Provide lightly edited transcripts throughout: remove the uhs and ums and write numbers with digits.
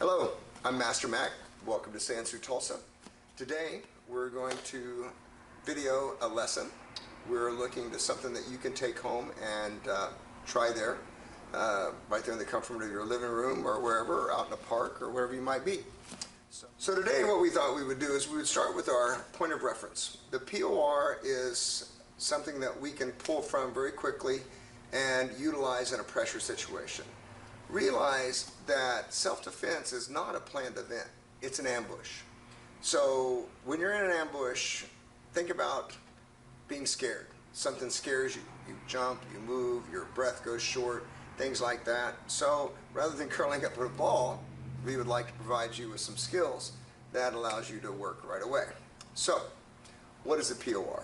Hello, I'm Master Mac. Welcome to Sansu Tulsa. Today we're going to video a lesson. We're looking to something that you can take home and try there, right there in the comfort of your living room or wherever, or out in a park or wherever you might be. So today what we thought we would do is we would start with our point of reference. The POR is something that we can pull from very quickly and utilize in a pressure situation. Realize that self-defense is not a planned event, it's an ambush. So when you're in an ambush, think about being scared. Something scares you, you jump, you move, your breath goes short, things like that. So rather than curling up in a ball, we would like to provide you with some skills that allows you to work right away. So what is a POR?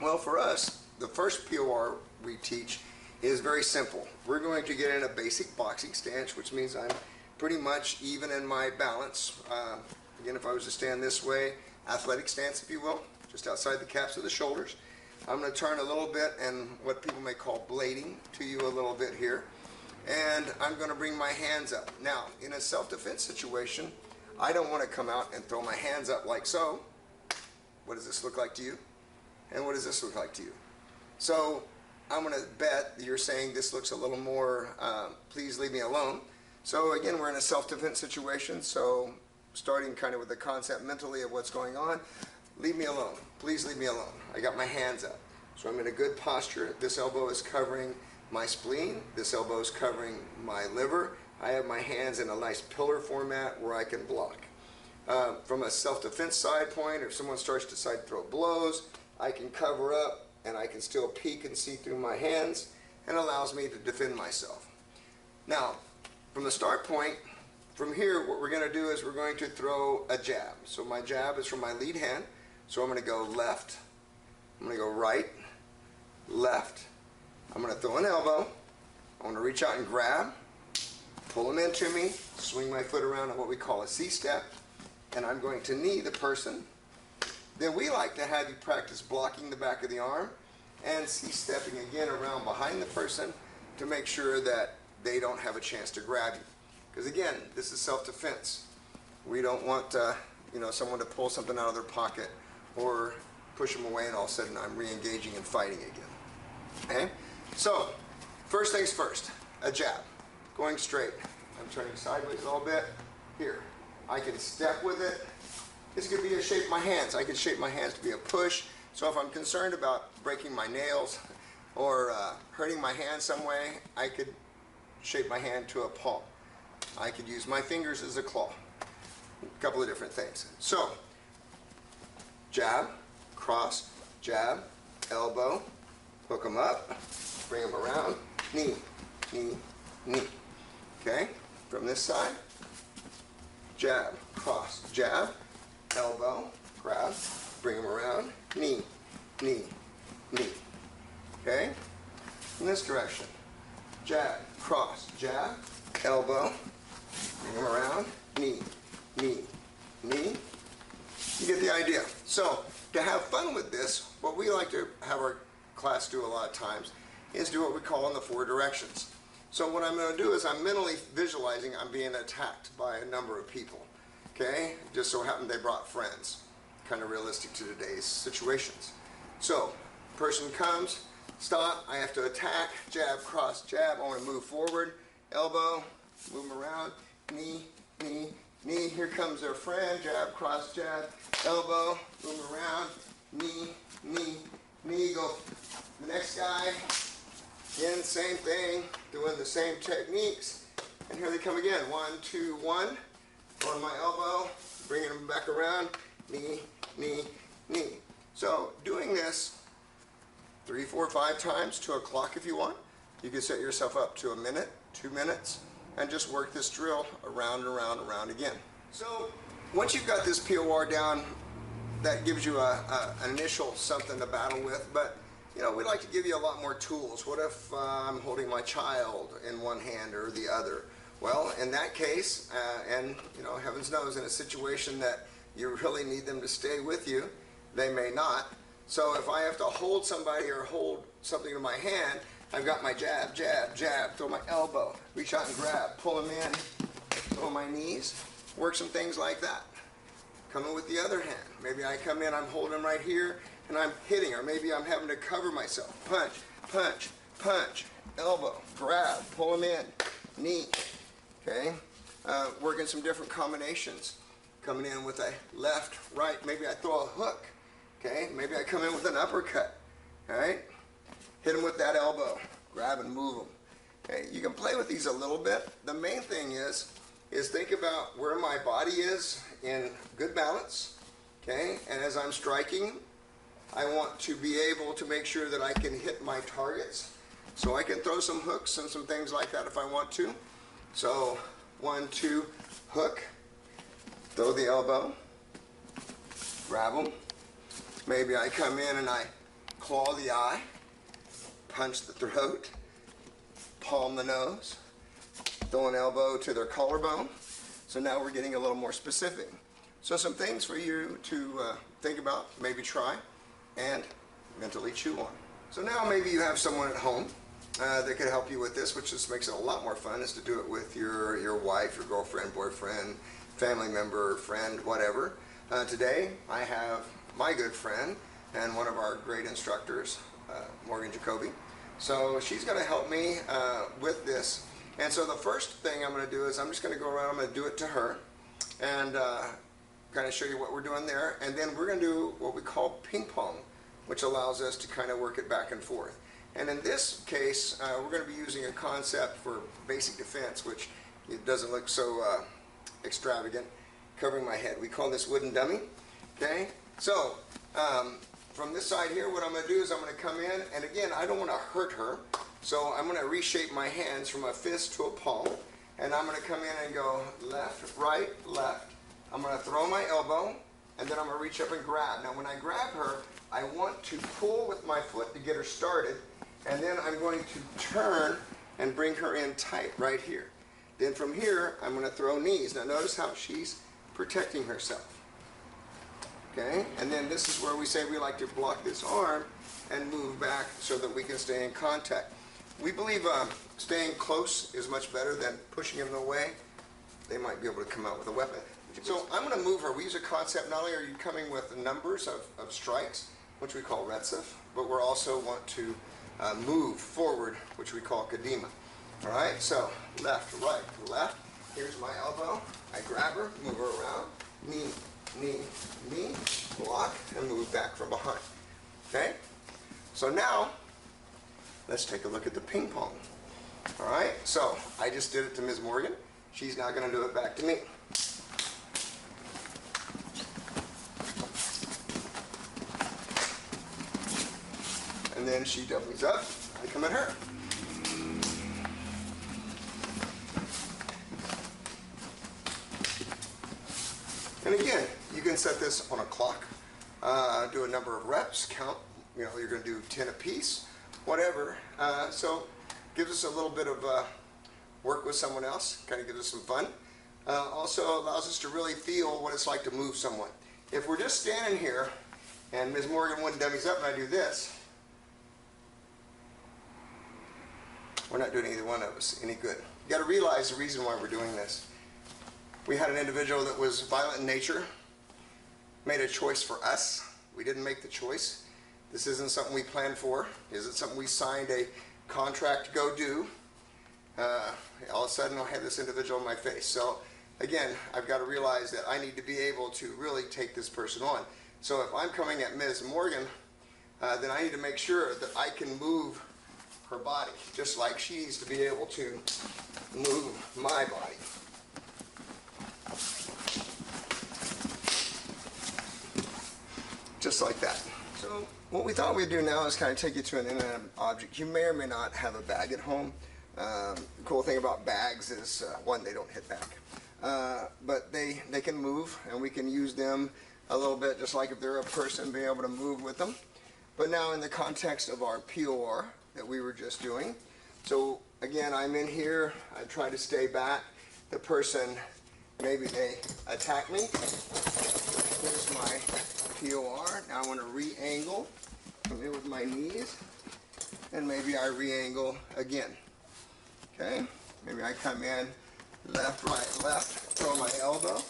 Well, for us, the first POR we teach is very simple. We're going to get in a basic boxing stance, which means I'm pretty much even in my balance. Again, if I was to stand this way, athletic stance, if you will, just outside the caps of the shoulders. I'm going to turn a little bit and what people may call blading to you a little bit here. And I'm going to bring my hands up. Now, in a self-defense situation, I don't want to come out and throw my hands up like so. What does this look like to you? And what does this look like to you? So I'm going to bet that you're saying this looks a little more, please leave me alone. So again, we're in a self-defense situation, so starting kind of with the concept mentally of what's going on, leave me alone, please leave me alone. I got my hands up. So I'm in a good posture. This elbow is covering my spleen, this elbow is covering my liver. I have my hands in a nice pillar format where I can block. From a self-defense side point, if someone starts to decide to throw blows, I can cover up and I can still peek and see through my hands, and allows me to defend myself. Now, from the start point, from here, what we're going to do is we're going to throw a jab. So my jab is from my lead hand, so I'm going to go left, I'm going to go right, left. I'm going to throw an elbow, I'm going to reach out and grab, pull them into me, swing my foot around in what we call a C-step, and I'm going to knee the person. Then we like to have you practice blocking the back of the arm and C-stepping again around behind the person to make sure that they don't have a chance to grab you. Because again, this is self-defense. We don't want someone to pull something out of their pocket or push them away and all of a sudden I'm re-engaging and fighting again. Okay? So, first things first, a jab. Going straight. I'm turning sideways a little bit. Here. I can step with it. This could be a shape of my hands. I can shape my hands to be a push. So if I'm concerned about breaking my nails or hurting my hand some way, I could shape my hand to a palm. I could use my fingers as a claw. A couple of different things. So, jab, cross, jab, elbow, hook them up, bring them around, knee, knee, knee. Okay? From this side, jab, cross, jab, elbow, grab, bring them around, knee, knee, knee. Okay? In this direction. Jab, cross, jab, elbow, bring them around, knee, knee, knee. You get the idea. So, to have fun with this, what we like to have our class do a lot of times is do what we call in the 4 directions. So what I'm going to do is I'm mentally visualizing I'm being attacked by a number of people. Okay, just so happened they brought friends. Kind of realistic to today's situations. So, person comes, stop, I have to attack, jab, cross, jab, I want to move forward, elbow, move them around, knee, knee, knee, here comes their friend, jab, cross, jab, elbow, move them around, knee, knee, knee, go. The next guy, again, same thing, doing the same techniques, and here they come again, 1, 2, 1. On my elbow, bringing them back around, knee, knee, knee. So doing this 3, 4, 5 times to a clock if you want. You can set yourself up to a minute, 2 minutes, and just work this drill around and around and around again. So once you've got this POR down, that gives you an initial something to battle with, but we like to give you a lot more tools. What if I'm holding my child in one hand or the other? Well, in that case, and heavens knows in a situation that you really need them to stay with you, they may not. So if I have to hold somebody or hold something in my hand, I've got my jab, jab, jab, throw my elbow, reach out and grab, pull them in, on my knees, work some things like that. Come in with the other hand. Maybe I come in, I'm holding right here, and I'm hitting, or maybe I'm having to cover myself. Punch, punch, punch, elbow, grab, pull them in, knee, okay? Working some different combinations. Coming in with a left, right, maybe I throw a hook, okay? Maybe I come in with an uppercut, all right? Hit them with that elbow, grab and move them. Okay? You can play with these a little bit. The main thing is think about where my body is in good balance, okay? And as I'm striking, I want to be able to make sure that I can hit my targets. So I can throw some hooks and some things like that if I want to. So 1, 2, hook, throw the elbow, grab them. Maybe I come in and I claw the eye, punch the throat, palm the nose, throw an elbow to their collarbone. So now we're getting a little more specific. So some things for you to think about, maybe try, and mentally chew on. So now maybe you have someone at home that could help you with this, which just makes it a lot more fun, is to do it with your wife, your girlfriend, boyfriend, family member, friend, whatever. Today I have my good friend and one of our great instructors, Morgan Jacoby. So she's going to help me with this. And so the first thing I'm going to do is I'm just going to go around, I'm going to do it to her and kind of show you what we're doing there. And then we're going to do what we call ping pong, which allows us to kind of work it back and forth. And in this case, we're going to be using a concept for basic defense, which it doesn't look so extravagant, covering my head. We call this wooden dummy, okay? So, from this side here, what I'm going to do is I'm going to come in, and again, I don't want to hurt her, so I'm going to reshape my hands from a fist to a palm, and I'm going to come in and go left, right, left. I'm going to throw my elbow, and then I'm going to reach up and grab. Now, when I grab her, I want to pull with my foot to get her started, and then I'm going to turn and bring her in tight right here. Then from here, I'm going to throw knees. Now notice how she's protecting herself. Okay? And then this is where we say we like to block this arm and move back so that we can stay in contact. We believe staying close is much better than pushing them away. They might be able to come out with a weapon. So I'm going to move her. We use a concept, not only are you coming with numbers of strikes, which we call retsiv, but we also want to move forward, which we call kadima. All right, so left, right, left. Here's my elbow. I grab her, move her around. Knee, knee, knee, block, and move back from behind. Okay? So now, let's take a look at the ping pong. All right, so I just did it to Ms. Morgan. She's now going to do it back to me. And then she doubles up. I come at her. And again, you can set this on a clock, do a number of reps, count, you know, you're going to do 10 apiece, whatever. So gives us a little bit of work with someone else, kind of gives us some fun. Also allows us to really feel what it's like to move someone. If we're just standing here and Ms. Morgan wooden dummies up and I do this, we're not doing either one of us any good. You got to realize the reason why we're doing this. We had an individual that was violent in nature, made a choice for us. We didn't make the choice. This isn't something we planned for. Is it something we signed a contract to go do? All of a sudden I have this individual in my face. So again, I've got to realize that I need to be able to really take this person on. So if I'm coming at Ms. Morgan, then I need to make sure that I can move her body, just like she needs to be able to move my body. Just like that. So what we thought we'd do now is kind of take you to an inanimate object. You may or may not have a bag at home. The cool thing about bags is, one, they don't hit back. But they can move, and we can use them a little bit, just like if they're a person, being able to move with them. But now in the context of our POR that we were just doing. So again, I'm in here, I try to stay back. The person, maybe they attack me. Here's my POR. Now I want to re-angle, come in with my knees, and maybe I re-angle again. Okay? Maybe I come in left, right, left, throw my elbow,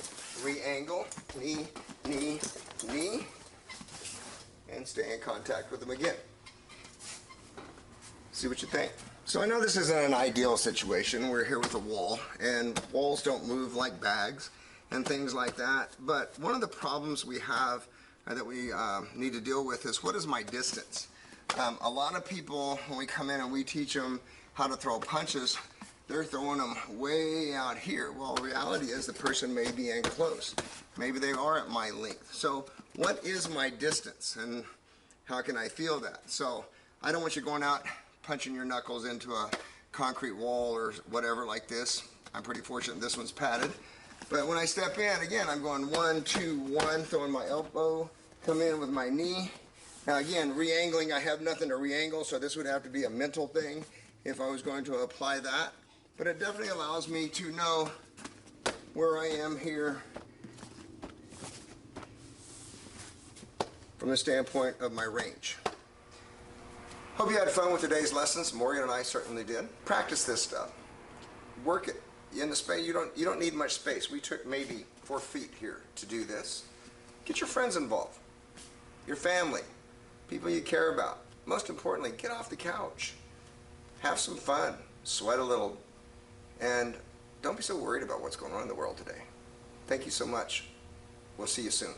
re-angle, knee, knee, knee, and stay in contact with them again. See what you think. So I know this isn't an ideal situation. We're here with a wall, and walls don't move like bags and things like that. But one of the problems we have that we need to deal with is, what is my distance? A lot of people, when we come in and we teach them how to throw punches, they're throwing them way out here. Well, the reality is the person may be in close. Maybe they are at my length. So what is my distance, and how can I feel that? So I don't want you going out punching your knuckles into a concrete wall or whatever like this. I'm pretty fortunate this one's padded. But when I step in, again, I'm going 1, 2, 1, throwing my elbow, come in with my knee. Now again, re-angling, I have nothing to re-angle, so this would have to be a mental thing if I was going to apply that. But it definitely allows me to know where I am here from the standpoint of my range. Hope you had fun with today's lessons. Morgan and I certainly did. Practice this stuff. Work it. In the space, you don't need much space. We took maybe 4 feet here to do this. Get your friends involved, your family, people you care about. Most importantly, get off the couch. Have some fun. Sweat a little. And don't be so worried about what's going on in the world today. Thank you so much. We'll see you soon.